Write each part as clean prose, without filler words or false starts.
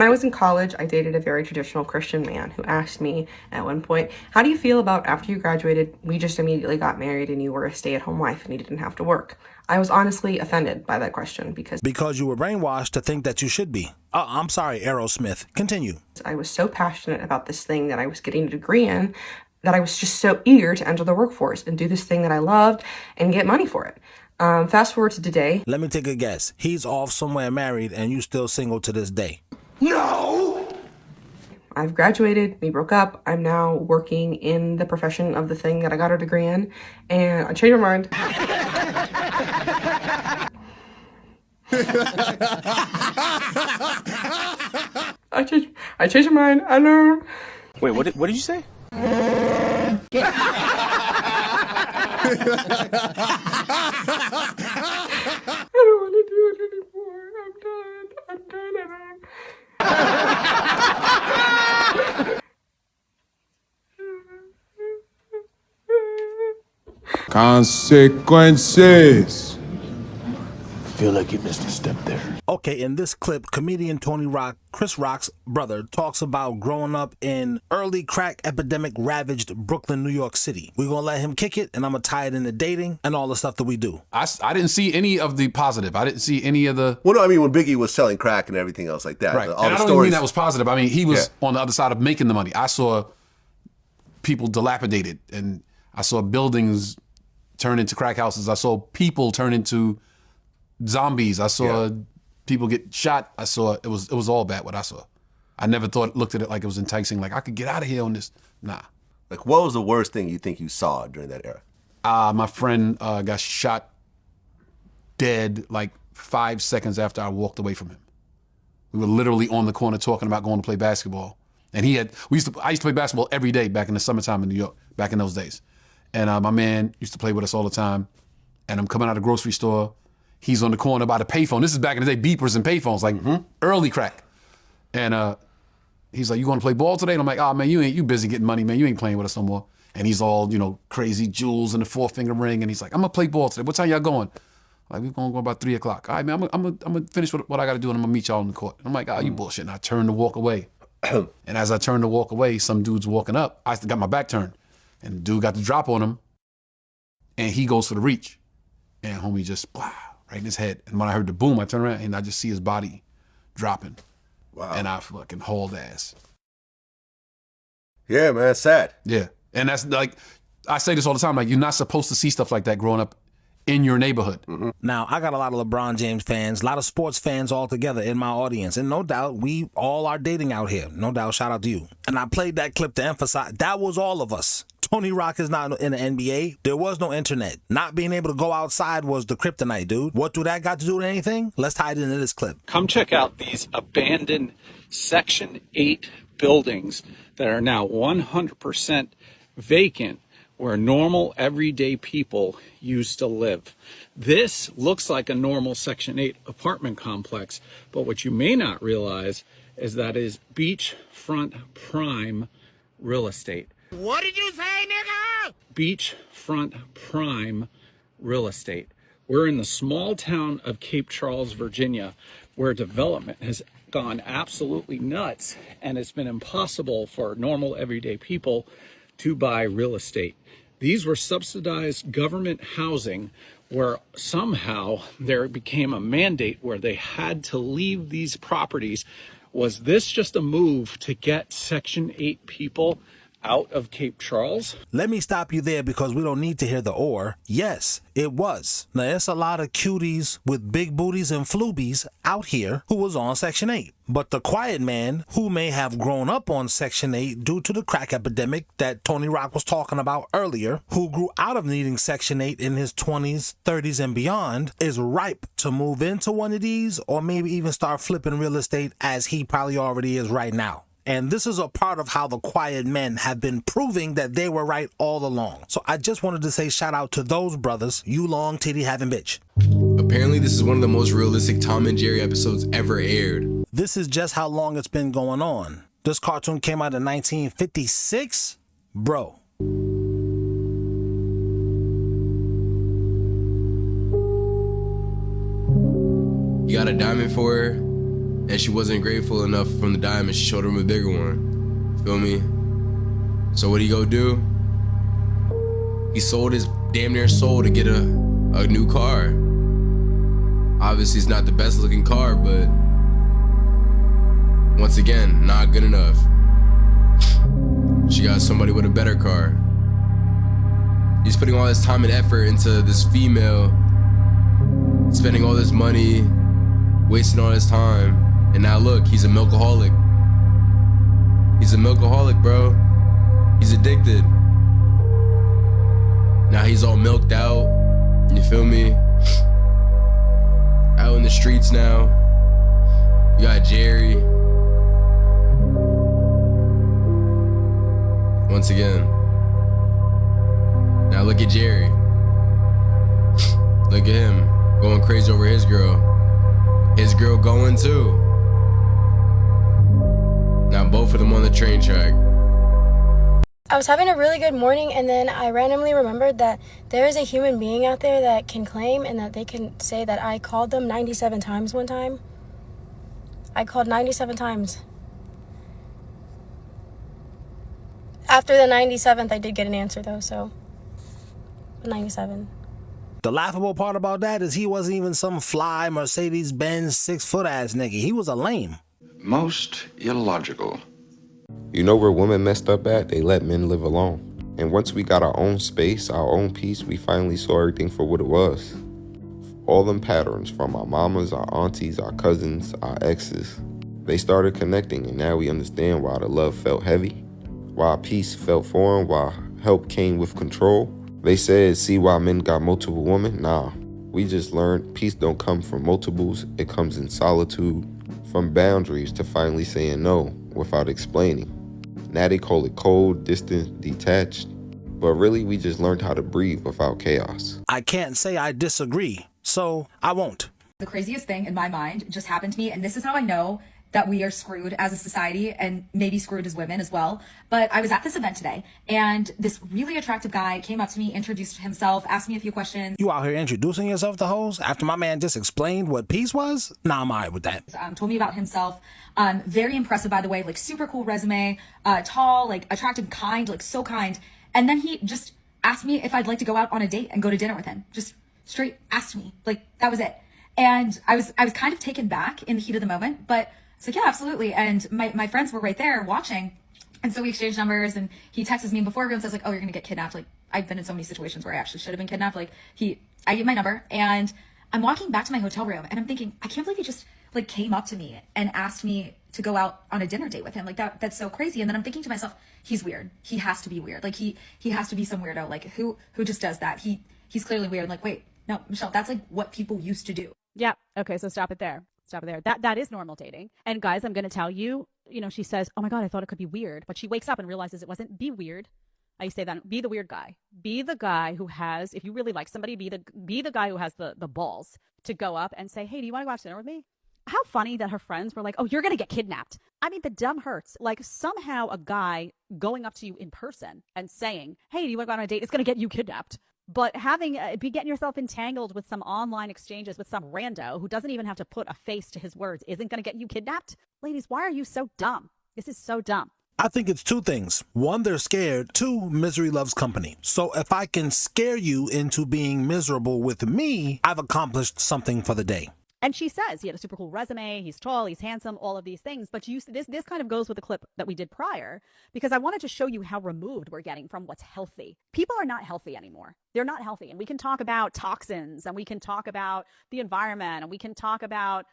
When I was in college, I dated a very traditional Christian man who asked me at one point, how do you feel about after you graduated, we just immediately got married and you were a stay-at-home wife and you didn't have to work? I was honestly offended by that question because you were brainwashed to think that you should be. I'm sorry, Aerosmith. Continue. I was so passionate about this thing that I was getting a degree in that I was just so eager to enter the workforce and do this thing that I loved and get money for it. Fast forward to today. Let me take a guess. He's off somewhere married and you still single to this day. No! I've graduated, we broke up, I'm now working in the profession of the thing that I got a degree in, and I changed my mind. I changed my mind, I know. Wait, what did you say? I don't want to do it anymore. I'm done. Consequences. Feel like you missed a step there. Okay, in this clip, comedian Tony Rock, Chris Rock's brother, talks about growing up in early crack epidemic ravaged Brooklyn, New York City. We're gonna let him kick it, and I'm gonna tie it into dating and all the stuff that we do. I didn't see any of the positive. I didn't see any of the... Well, no, I mean, when Biggie was selling crack and everything else like that. Right. All and the I don't stories. mean that was positive. I mean, he was on the other side of making the money. I saw people dilapidated, and I saw buildings turn into crack houses. I saw people turn into zombies. I saw people get shot. I saw it was all bad what I saw. I never looked at it like it was enticing, like I could get out of here on this. Nah. Like, what was the worst thing you think you saw during that era? My friend got shot dead like 5 seconds after I walked away from him. We were literally on the corner talking about going to play basketball. And I used to play basketball every day back in the summertime in New York, back in those days. And my man used to play with us all the time. And I'm coming out of the grocery store. He's on the corner by the payphone. This is back in the day, beepers and payphones, like early crack. And he's like, you want to play ball today? And I'm like, oh man, you busy getting money, man. You ain't playing with us no more. And he's all, crazy jewels and the 4-finger ring. And he's like, I'm gonna play ball today. What time y'all going? Like, we're gonna go about 3 o'clock. All right, man, I'm gonna finish what I gotta do and I'm gonna meet y'all in the court. And I'm like, oh, you bullshit. And I turned to walk away. And as I turned to walk away, some dude's walking up. I got my back turned. And the dude got the drop on him. And he goes for the reach. And homie just, wow. Right in his head. And when I heard the boom, I turned around and I just see his body dropping. Wow. And I fucking hauled ass. Yeah, man, sad. Yeah. And that's like, I say this all the time, like, you're not supposed to see stuff like that growing up in your neighborhood. Now, I got a lot of LeBron James fans, a lot of sports fans all together in my audience. And no doubt, we all are dating out here. No doubt, shout out to you. And I played that clip to emphasize, that was all of us. Tony Rock is not in the NBA. There was no internet. Not being able to go outside was the kryptonite, dude. What do that got to do with anything? Let's tie it into this clip. Come check out these abandoned Section 8 buildings that are now 100% vacant, where normal, everyday people used to live. This looks like a normal Section 8 apartment complex, but what you may not realize is that is beachfront prime real estate. What did you say, nigga? Beachfront prime real estate. We're in the small town of Cape Charles, Virginia, where development has gone absolutely nuts, and it's been impossible for normal, everyday people to buy real estate. These were subsidized government housing where somehow there became a mandate where they had to leave these properties. Was this just a move to get Section 8 people out of Cape Charles? Let me stop you there because we don't need to hear the or. Yes, it was. Now, there's a lot of cuties with big booties and floobies out here who was on Section 8. But the quiet man who may have grown up on Section 8 due to the crack epidemic that Tony Rock was talking about earlier, who grew out of needing Section 8 in his 20s, 30s, and beyond, is ripe to move into one of these or maybe even start flipping real estate as he probably already is right now. And this is a part of how the quiet men have been proving that they were right all along. So I just wanted to say shout out to those brothers, you long titty having bitch. Apparently this is one of the most realistic Tom and Jerry episodes ever aired. This is just how long it's been going on. This cartoon came out in 1956? Bro. You got a diamond for her, and she wasn't grateful enough from the diamond. She showed him a bigger one. Feel me? So what he go do? He sold his damn near soul to get a new car. Obviously, it's not the best looking car, but once again, not good enough. She got somebody with a better car. He's putting all this time and effort into this female, spending all this money, wasting all his time, and now look, he's a milkaholic. He's a milkaholic, bro. He's addicted. Now he's all milked out. You feel me? Out in the streets now. You got Jerry. Once again. Now look at Jerry. Look at him going crazy over his girl. His girl going too. Now both of them on the train track. I was having a really good morning, and then I randomly remembered that there is a human being out there that can claim and that they can say that I called them 97 times one time. I called 97 times. After the 97th, I did get an answer, though, so 97. The laughable part about that is he wasn't even some fly Mercedes-Benz 6-foot ass nigga. He was a lame. Most illogical. You know where women messed up at? They let men live alone. And once we got our own space, our own peace, we finally saw everything for what it was. All them patterns from our mamas, our aunties, our cousins, our exes. They started connecting, and now we understand why the love felt heavy, why peace felt foreign, why help came with control. They said, see why men got multiple women? Nah, we just learned peace don't come from multiples, it comes in solitude, from boundaries to finally saying no without explaining. Now they call it cold, distant, detached, but really we just learned how to breathe without chaos. I can't say I disagree, so I won't. The craziest thing in my mind just happened to me, and this is how I know that we are screwed as a society and maybe screwed as women as well. But I was at this event today, and this really attractive guy came up to me, introduced himself, asked me a few questions. You out here introducing yourself to hoes after my man just explained what peace was? Nah, I'm all right with that. Told me about himself. Very impressive, by the way, like super cool resume, tall, like attractive, kind, like so kind. And then he just asked me if I'd like to go out on a date and go to dinner with him. Just straight asked me, like that was it. And I was kind of taken back in the heat of the moment, but it's like, yeah, absolutely. And my friends were right there watching. And so we exchanged numbers, and he texts me before and says like, oh, you're going to get kidnapped. Like I've been in so many situations where I actually should have been kidnapped. Like I gave my number, and I'm walking back to my hotel room, and I'm thinking, I can't believe he just like came up to me and asked me to go out on a dinner date with him. Like that's so crazy. And then I'm thinking to myself, he's weird. He has to be weird. Like he has to be some weirdo. Like who just does that? He's clearly weird. I'm like, wait, no, Michelle, that's like what people used to do. Yeah. Okay. So stop it there. That is normal dating. And guys, I'm going to tell you, she says, oh my God, I thought it could be weird. But she wakes up and realizes it wasn't. Be weird. I say that. Be the weird guy. Be the guy who has, if you really like somebody, be the guy who has the balls to go up and say, hey, do you want to go out to dinner with me? How funny that her friends were like, oh, you're going to get kidnapped. I mean, the dumb hurts. Like somehow a guy going up to you in person and saying, hey, do you want to go on a date? It's going to get you kidnapped. But getting yourself entangled with some online exchanges with some rando who doesn't even have to put a face to his words isn't going to get you kidnapped. Ladies, why are you so dumb? This is so dumb. I think it's two things. One, they're scared. Two, misery loves company. So if I can scare you into being miserable with me, I've accomplished something for the day. And she says he had a super cool resume, he's tall, he's handsome, all of these things. But this kind of goes with the clip that we did prior, because I wanted to show you how removed we're getting from what's healthy. People are not healthy anymore. They're not healthy. And we can talk about toxins, and we can talk about the environment, and we can talk about,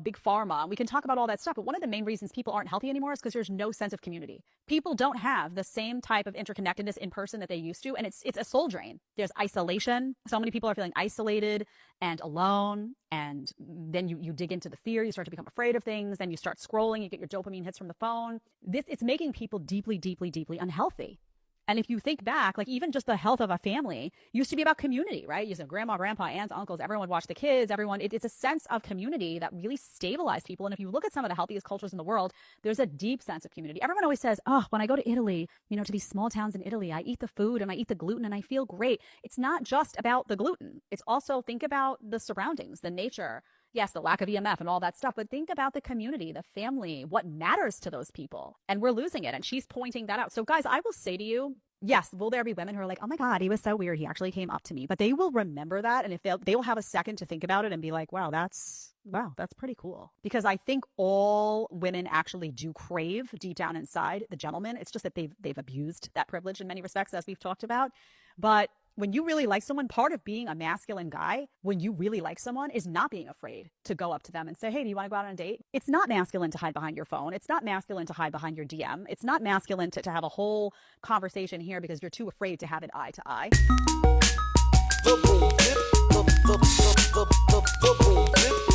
big pharma, and we can talk about all that stuff. But one of the main reasons people aren't healthy anymore is because there's no sense of community. People don't have the same type of interconnectedness in person that they used to. And it's a soul drain. There's isolation. So many people are feeling isolated and alone. And then you dig into the fear. You start to become afraid of things. Then you start scrolling. You get your dopamine hits from the phone. It's making people deeply, deeply, deeply unhealthy. And if you think back, like even just the health of a family used to be about community, right? You said grandma, grandpa, aunts, uncles, everyone would watch the kids, it's a sense of community that really stabilized people. And if you look at some of the healthiest cultures in the world, there's a deep sense of community. Everyone always says, oh, when I go to Italy, to these small towns in Italy, I eat the food and I eat the gluten and I feel great. It's not just about the gluten. It's also think about the surroundings, the nature, Yes, the lack of EMF and all that stuff, but think about the community, the family, what matters to those people. And we're losing it. And she's pointing that out. So guys, I will say to you, yes, will there be women who are like, oh my God, he was so weird. He actually came up to me. But they will remember that. And if they will have a second to think about it and be like, wow, that's pretty cool. Because I think all women actually do crave deep down inside the gentleman. It's just that they've abused that privilege in many respects, as we've talked about. But when you really like someone, part of being a masculine guy, when you really like someone, is not being afraid to go up to them and say, hey, do you want to go out on a date? It's not masculine to hide behind your phone. It's not masculine to hide behind your DM. It's not masculine to have a whole conversation here because you're too afraid to have it eye to eye. The boom, the boom,